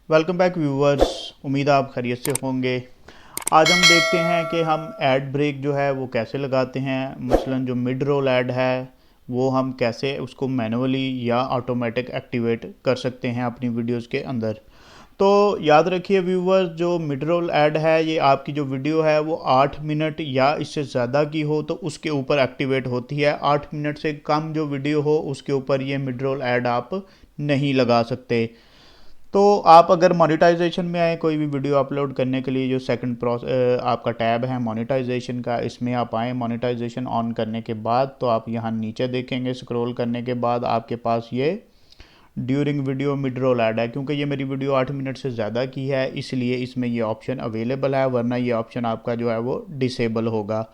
Welcome back viewers. उम्मीद है आप खैरियत से होंगे। आज हम देखते हैं कि हम ऐड ब्रेक जो है वो कैसे लगाते हैं। मसलन जो मिड रोल ऐड है वो हम कैसे उसको मैनुअली या ऑटोमेटिक एक्टिवेट कर सकते हैं अपनी वीडियोस के अंदर। तो याद रखिए व्यूवर्स, जो मिड रोल ऐड है ये आपकी जो वीडियो है वो 8 मिनट या इससे ज़्यादा की हो तो उसके ऊपर एक्टिवेट होती है। 8 मिनट से कम जो वीडियो हो उसके ऊपर ये मिड रोल ऐड आप नहीं लगा सकते। तो आप अगर मोनेटाइजेशन में आए, कोई भी वीडियो अपलोड करने के लिए जो सेकंड आपका टैब है मोनेटाइजेशन का, इसमें आप आए। मोनेटाइजेशन ऑन करने के बाद तो आप यहाँ नीचे देखेंगे, स्क्रॉल करने के बाद आपके पास ये during video mid roll ad है। क्योंकि ये मेरी वीडियो 8 मिनट से ज़्यादा की है इसलिए इसमें ये ऑप्शन अवेलेबल है, वरना ये ऑप्शन आपका जो है वो डिसेबल होगा।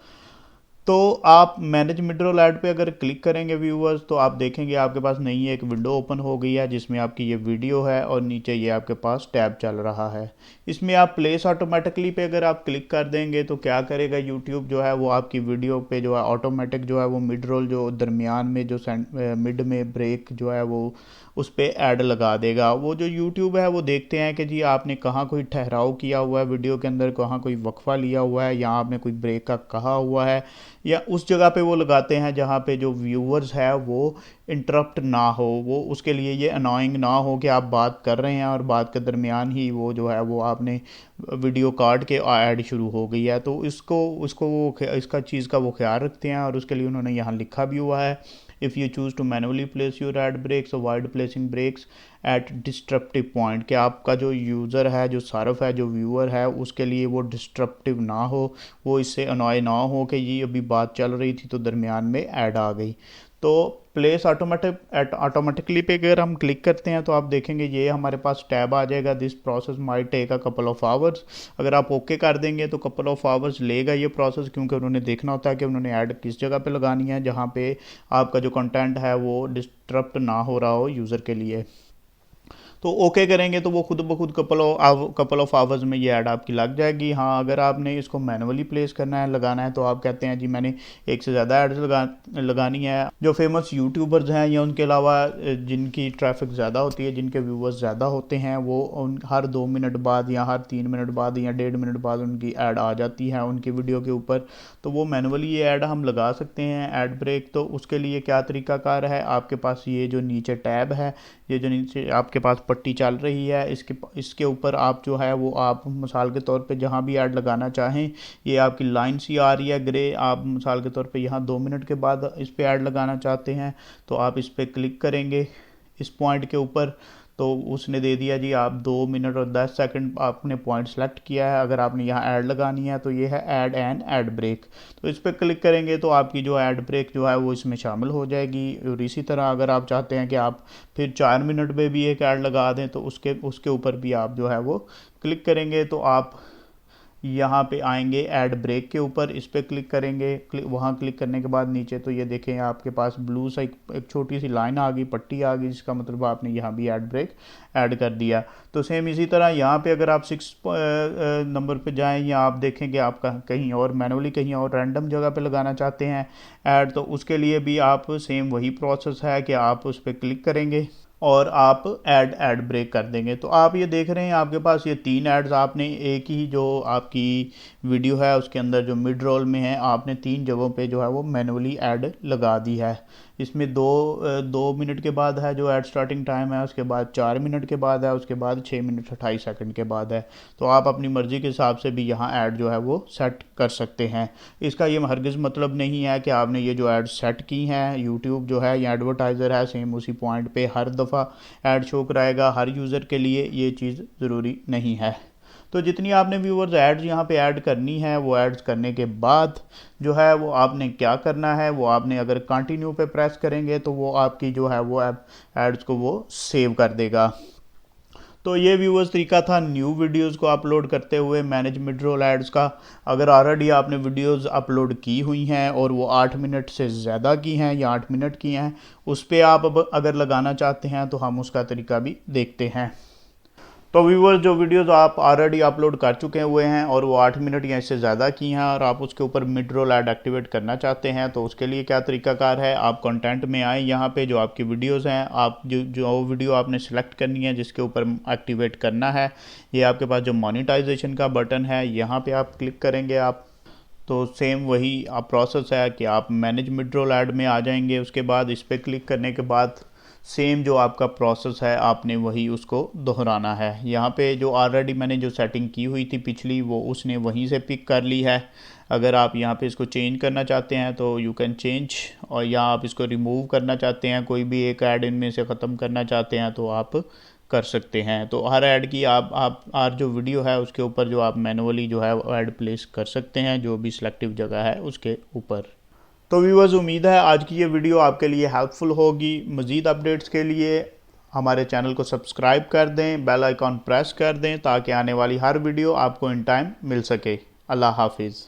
तो आप मैनेज मिड रोल ऐड पे अगर क्लिक करेंगे व्यूवर्स तो आप देखेंगे आपके पास नई एक विंडो ओपन हो गई है जिसमें आपकी ये वीडियो है और नीचे ये आपके पास टैब चल रहा है। इसमें आप प्लेस ऑटोमेटिकली पे अगर आप क्लिक कर देंगे तो क्या करेगा यूट्यूब जो है वो आपकी वीडियो पे जो है ऑटोमेटिक जो है वो मिड रोल जो दरमियान में जो मिड में ब्रेक जो है वो उस पर ऐड लगा देगा। वो जो यूट्यूब है वो देखते हैं कि जी आपने कहाँ कोई ठहराव किया हुआ है वीडियो के अंदर, कहाँ कोई वक्फा लिया हुआ है या आपने कोई ब्रेक का कहा हुआ है, या उस जगह पे वो लगाते हैं जहाँ पे जो व्यूअर्स है वो इंटरप्ट ना हो। वो उसके लिए ये अनोइंग ना हो कि आप बात कर रहे हैं और बात के दरमियान ही वो जो है वो आपने वीडियो काट के ऐड शुरू हो गई है। तो इसको उसको वो इसका चीज़ का वो ख्याल रखते हैं और उसके लिए उन्होंने यहाँ लिखा भी हुआ है, if you choose to manually place your ad breaks, avoid placing breaks at disruptive point, कि आपका जो यूज़र है, जो सार्फ है, जो व्यूअर है, उसके लिए वो डिस्ट्रप्टिव ना हो, वो इससे अनॉय ना हो कि ये अभी बात चल रही थी तो दरमियान में ऐड आ गई। तो प्लेस ऑटोमेटिकली पे अगर हम क्लिक करते हैं तो आप देखेंगे ये हमारे पास टैब आ जाएगा, this process might take a couple of hours. अगर आप ओके कर देंगे तो कपल ऑफ आवर्स लेगा ये प्रोसेस, क्योंकि उन्होंने देखना होता है कि उन्होंने ऐड किस जगह पे लगानी है जहाँ पे आपका जो कंटेंट है वो डिस्टरप्ट ना हो रहा हो यूज़र के लिए। तो ओके करेंगे तो वो खुद ब खुद कपल ऑफ आवर्स में ये ऐड आपकी लग जाएगी। हाँ, अगर आपने इसको मैनुअली प्लेस करना है, लगाना है, तो आप कहते हैं जी मैंने एक से ज़्यादा एड्स लगानी है, जो फेमस यूट्यूबर्स हैं या उनके अलावा जिनकी ट्रैफिक ज़्यादा होती है, जिनके व्यूवर्स ज़्यादा होते हैं, वो उन हर 2 मिनट बाद या हर 3 मिनट बाद या 1.5 मिनट बाद उनकी ऐड आ जाती है उनकी वीडियो के ऊपर। तो वो मैनुअली ये ऐड हम लगा सकते हैं ऐड ब्रेक। तो उसके लिए क्या तरीकाकार है, आपके पास ये जो नीचे टैब है, ये जो नीचे आपके पास पट्टी चल रही है, इसके ऊपर आप जो है वो आप मिसाल के तौर पे जहाँ भी ऐड लगाना चाहें, ये आपकी लाइन सी आ रही है ग्रे, आप मिसाल के तौर पे यहाँ 2 मिनट के बाद इस पे ऐड लगाना चाहते हैं तो आप इस पे क्लिक करेंगे इस पॉइंट के ऊपर। तो उसने दे दिया जी आप 2 मिनट और 10 सेकंड आपने पॉइंट सेलेक्ट किया है। अगर आपने यहाँ ऐड लगानी है तो ये है ऐड एंड ऐड ब्रेक, तो इस पर क्लिक करेंगे तो आपकी जो ऐड ब्रेक जो है वो इसमें शामिल हो जाएगी। और इसी तरह अगर आप चाहते हैं कि आप फिर 4 मिनट में भी एक ऐड लगा दें तो उसके उसके ऊपर भी आप जो है वो क्लिक करेंगे तो आप यहाँ पे आएंगे ऐड ब्रेक के ऊपर, इस पर क्लिक करेंगे। वहाँ क्लिक करने के बाद नीचे तो ये देखें आपके पास ब्लू सा एक छोटी सी लाइन आ गई, पट्टी आ गई, जिसका मतलब आपने यहाँ भी ऐड ब्रेक ऐड कर दिया। तो सेम इसी तरह यहाँ पे अगर आप 6 नंबर पे जाएं या आप देखें कि आप कहीं और मैनुअली कहीं और रैंडम जगह पे लगाना चाहते हैं ऐड, तो उसके लिए भी आप सेम वही प्रोसेस है कि आप उस पर क्लिक करेंगे और आप ऐड ब्रेक कर देंगे। तो आप ये देख रहे हैं आपके पास ये 3 एड्स आपने एक ही जो आपकी वीडियो है उसके अंदर जो मिड रोल में है आपने 3 जगहों पे जो है वो मैनुअली ऐड लगा दी है। इसमें 2 मिनट के बाद है जो ऐड स्टार्टिंग टाइम है, उसके बाद 4 मिनट के बाद है, उसके बाद 6 मिनट 28 सेकंड के बाद है। तो आप अपनी मर्ज़ी के हिसाब से भी यहाँ ऐड जो है वो सेट कर सकते हैं। इसका ये हरगिज़ मतलब नहीं है कि आपने ये जो ऐड सेट की हैं, यूट्यूब जो है या एडवर्टाइज़र है सेम उसी पॉइंट पे हर दफ़ा ऐड शो कराएगा हर यूज़र के लिए, ये चीज़ ज़रूरी नहीं है। तो जितनी आपने व्यूवर्स एड्स यहाँ पे ऐड करनी है वो एड्स करने के बाद जो है वो आपने क्या करना है, वो आपने अगर कंटिन्यू पे प्रेस करेंगे तो वो आपकी जो है वो एड्स को वो सेव कर देगा। तो ये व्यूवर्स तरीका था न्यू वीडियोस को अपलोड करते हुए मैनेज मिड रोल एड्स का। अगर ऑलरेडी आपने वीडियोस अपलोड की हुई हैं और वो 8 मिनट से ज़्यादा की हैं या 8 मिनट की हैं, उस पर आप अब अगर लगाना चाहते हैं तो हम उसका तरीका भी देखते हैं। तो व्यूअर्स, जो वीडियोस आप ऑलरेडी अपलोड कर चुके हुए हैं और वो 8 मिनट या इससे ज़्यादा की हैं और आप उसके ऊपर मिड रोल ऐड एक्टिवेट करना चाहते हैं, तो उसके लिए क्या तरीकाकार है। आप कंटेंट में आए, यहाँ पे जो आपकी वीडियोस हैं, आप जो वीडियो आपने सेलेक्ट करनी है जिसके ऊपर एक्टिवेट करना है, ये आपके पास जो मोनेटाइजेशन का बटन है यहाँ पर आप क्लिक करेंगे। आप तो सेम वही आप प्रोसेस है कि आप मैनेज मिड रोल ऐड में आ जाएंगे। उसके बाद इस पर क्लिक करने के बाद सेम जो आपका प्रोसेस है आपने वही उसको दोहराना है। यहाँ पे जो ऑलरेडी मैंने जो सेटिंग की हुई थी पिछली, वो उसने वहीं से पिक कर ली है। अगर आप यहाँ पे इसको चेंज करना चाहते हैं तो यू कैन चेंज, और या आप इसको रिमूव करना चाहते हैं, कोई भी एक ऐड इनमें से ख़त्म करना चाहते हैं तो आप कर सकते हैं। तो हर ऐड की आप हर जो वीडियो है उसके ऊपर जो आप मैनुअली जो है वो ऐड प्लेस कर सकते हैं, जो भी सिलेक्टिव जगह है उसके ऊपर। तो व्यूअर्स, उम्मीद है आज की ये वीडियो आपके लिए हेल्पफुल होगी। मज़ीद अपडेट्स के लिए हमारे चैनल को सब्सक्राइब कर दें, बेल आइकॉन प्रेस कर दें ताकि आने वाली हर वीडियो आपको इन टाइम मिल सके। अल्लाह हाफिज़।